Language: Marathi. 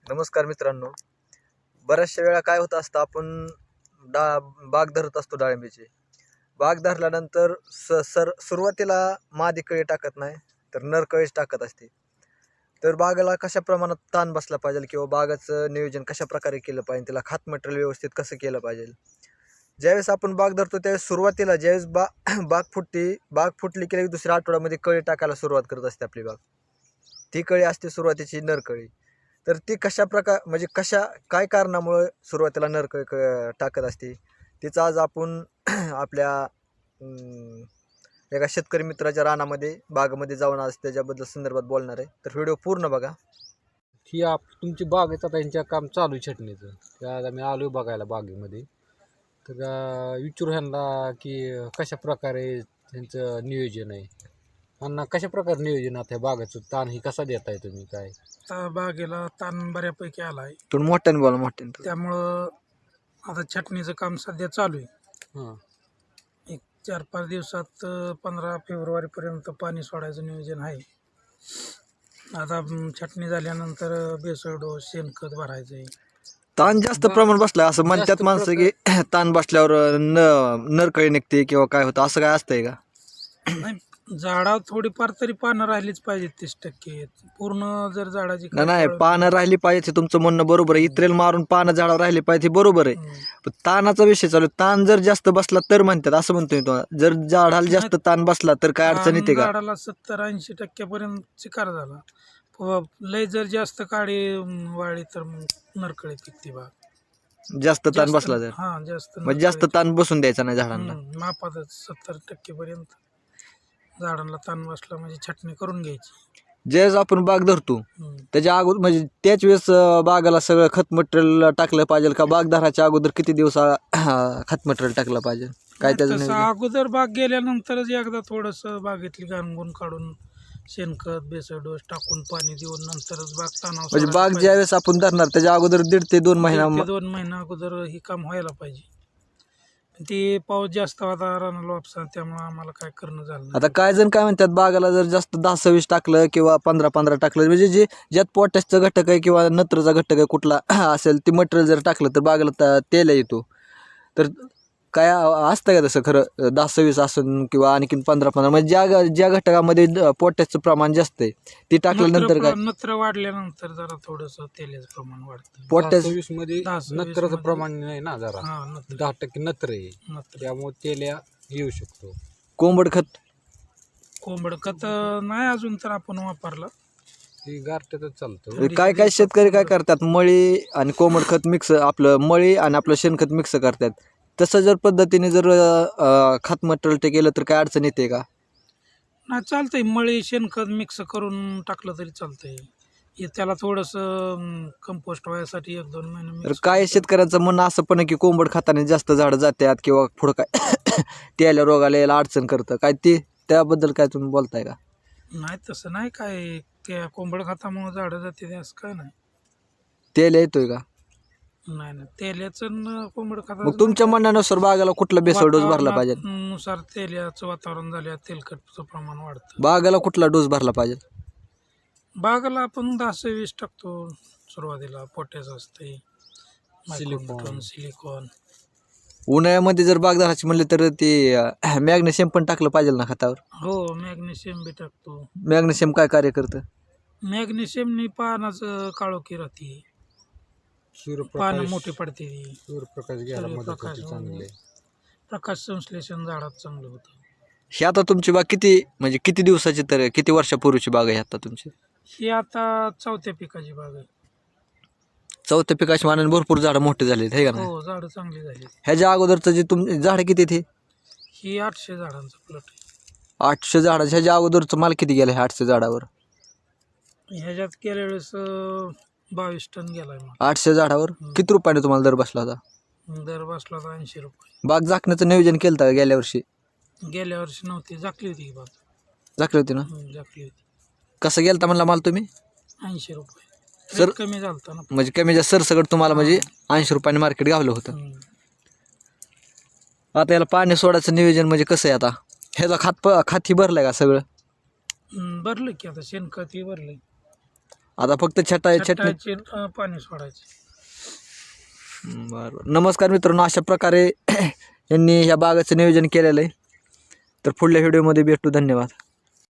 नमस्कार मित्रांनो. बऱ्याचशा वेळा काय होत असतं, आपण बाग धरत असतो डाळिंबीची. बाग धरल्यानंतर सुरुवातीला मादी कळी टाकत नाही, तर नर कळीच टाकत असते. तर बागेला कशा प्रमाणात ताण बसला पाहिजे किंवा बागाचं नियोजन कशा प्रकारे केलं पाहिजे, त्याला खत मटेरियल व्यवस्थित कसं केलं पाहिजे. ज्यावेळेस आपण बाग धरतो त्यावेळेस सुरुवातीला ज्यावेळेस बाग फुटली की दुसऱ्या आठवड्यामध्ये कळी टाकायला सुरुवात करत असते आपली बाग. ती कळी असते सुरुवातीची नर कळी. तर ती काय कारणामुळे सुरुवातीला नरकळी टाकत असते, तिचं आज आपण आपल्या एका शेतकरी मित्राच्या रानामध्ये बागेमध्ये जाऊन आज त्याच्याबद्दल संदर्भात बोलणार आहे. तर व्हिडिओ पूर्ण बघा. ही तुमची बाग आहे, आता यांच्या काम चालू आहे छटणीचं. त्या आज आम्ही आलो बघायला बागेमध्ये. तर विचारू ह्यांना की कशा प्रकारे त्यांचं नियोजन आहे, अण्णा कशा प्रकारे नियोजन आता बागाचं ताण ही कसा देताय तुम्ही काय? आता बागेला ताण बऱ्यापैकी आला आहे, तुम्ही मोठ्याने बोला, मोठ्याने. त्यामुळं आता छटणीचं काम सध्या चालू आहे. हां, एक 4-5 दिवसात 15 फेब्रुवारीपर्यंत पाणी सोडायचं नियोजन आहे. आता छटणी झाल्यानंतर बेसळ डोस शेणखत भरायचं आहे. ताण जास्त प्रमाण बसलाय असं म्हणतात जास्त माणसं की ताण बसल्यावर नरकळी निघते किंवा काय होतं, असं काय असतंय का? नाही, झाडावर थोडीफार तरी पानं राहिलीच पाहिजे. 30% पूर्ण जर झाडाची नाही, पानं राहिली पाहिजे हे तुमचं म्हणणं बरोबर आहे. इत्रेल मारून पानं झाडावर राहिली पाहिजे हे बरोबर आहे. पण ताणाचा विषय चालू आहे. ताण जर जास्त बसला तर म्हणतात, असं म्हणतोय तो. जर झाडाला जास्त ताण बसला तर काय अडचण येते का? झाडाला 70-80% म्हणजे झाला. लय जर जास्त काळी वाळली तर मग नरकळी पिकते बाग. जास्त ताण बसला तर जास्त म्हणजे जास्त ताण बसून द्यायचा नाही झाडांना. मापातच 70% पर्यंत झाडांना ताण बसला म्हणजे छटणी करून घ्यायची. ज्यावेळेस आपण बाग धरतो त्याच्या अगोदर म्हणजे त्याच वेळेस बागाला सगळं खत मटेरियल टाकलं पाहिजे का? बाग धराच्या अगोदर किती दिवस खत मटेरियल टाकलं पाहिजे काय त्याचं तसं नियोजन? अगोदर बाग गेल्यानंतरच एकदा थोडंसं बागेतली गाणगुण काढून शेणखत बेसळ डोस टाकून पाणी देऊन नंतरच बाग ताणावर म्हणजे बाग ज्यावेळेस आपण धरणार त्याच्या अगोदर 1.5 ते 2 महिना 2 महिना अगोदर ही काम व्हायला पाहिजे. ते पाऊस जास्त होता रानाला वापसा, त्यामुळे आम्हाला काय करणं झालं नाही. आता काय जण काय म्हणतात, बागाला जर जास्त 10-26 टाकलं किंवा 15-15 टाकलं, म्हणजे ज्यात पोटॅशचा घटक आहे किंवा नत्रचा घटक आहे कुठला असेल ते मटेरियल जर टाकलं तर बागाला तेल येतो. तर काय असतं का तसं खरं? 10-26 असून किंवा आणखीन 15-15 म्हणजे ज्या घटकामध्ये पोटॅशचं प्रमाण जास्त आहे ते टाकल्यानंतर काय? नत्र वाढल्यानंतर जरा थोडंसं तेलाचं प्रमाण वाढतं. पोटॅश 26 मध्ये 10-26 नत्राचं मध्ये प्रमाण नाही ना जरा, नत्र 10% नत्र आहे, त्यामुळे तेल्या येऊ शकतो. कोंबड खत कोंबड खत नाही अजून तर आपण वापरलं. ती गारट्यातच चालतं. काय शेतकरी काय करतात, मळी आणि कोंबड खत मिक्स, आपलं मळी आणि आपलं शेणखत मिक्स करतात. तसं जर पद्धतीने जर खत मटेरियल ते केलं तर काय अडचण येते का? नाही, चालतंय. मळी शेणखत मिक्स करून टाकलं तरी चालतंय. त्याला थोडंसं कंपोस्ट व्हायसाठी 1-2 महिने तर mix काय करून शेतकऱ्यांचं म्हणणं असं पण आहे की कोंबड खताने जास्त झाडं जातात किंवा पुढं काय त्याला रोगाला यायला अडचण करतं काय, ते त्याबद्दल काय तुम्ही बोलताय का? नाही, तसं नाही काय. त्या कोंबड खतामुळे झाडं जाते ते असं काय नाही. त्याला येतोय का? नाही, तेल्याचं कोंबड मग खताचं तुमच्या म्हणण्यानुसार बागाला कुठला बेसळ डोस भरला पाहिजे? वातावरणानुसार तेल्याचं वातावरण झाल्यावर तेलकटचं प्रमाण वाढतं. बागाला कुठला डोस भरला पाहिजे? बागाला आपण 10-20 टाकतो सुरुवातीला. पोटॅश असते, सिलिकॉन. सिलिकॉन. उन्हाळ्यामध्ये जर बाग धरायची म्हणले तर ते मॅग्नेशियम पण टाकलं पाहिजे ना खतावर? हो, मॅग्नेशियम बी टाकतो. मॅग्नेशियम काय कार्य करतं? मॅग्नेशियमनी पानाचं काळोखी राहते, पानं मोठी पडते, सूर्यप्रकाश घ्यायला मदत सूर्यप्रकाश होते चांगले. प्रकाश संश्लेषण झाडात चांगलं होतं. ही आता तुमची बाग किती दिवसाची, तर किती वर्षापूर्वीची बाग आहे आता तुमची? ही आता 4थ्या पिकाची बाग आहे. चौथ्या पिकाची मानाने भरपूर झाडं मोठे झाले आहे का नाही? हो, झाडं चांगली झाली. ह्याच्या अगोदरचं जे तुमची झाडं किती थे? ही 800 झाडांचा प्लॉट आहे. 800 झाडाचं. ह्याच्या अगोदरचं माल किती गेलं 800 झाडावर? ह्याच्यात गेल्या वेळेस 22 टन गेलाय. मग 800 झाडावर किती रुपयाने तुम्हाला दर बसला होता? दर बसला होता 80 रुपये. बाग झाकण्याचं नियोजन केलं होतं का गेल्या वर्षी? गेल्या वर्षी नव्हती, झाकली होती ही बाग. झाकली होती ना? झाकली होती. कसं गेलता म्हणला माल तुम्ही? 80 रुपये. सर कमी झालता ना. म्हणजे कमी जास्त सरसकट तुम्हाला म्हणजे 80 रुपयाने मार्केट गावलं होतं. आता याला पाणी सोडायचं नियोजन म्हणजे कसं आहे आता? ह्याचा खाती भरलाय का सगळं? भरलं की आता शेणखत ही भरलंय. आता फक्त छटाई छटणी. छटायची पाणी सोडायचे. बरं. नमस्कार मित्रांनो, अशा प्रकारे यांनी ह्या बागेचं नियोजन केलेलं आहे. तर पुढल्या व्हिडिओमध्ये भेटू. धन्यवाद.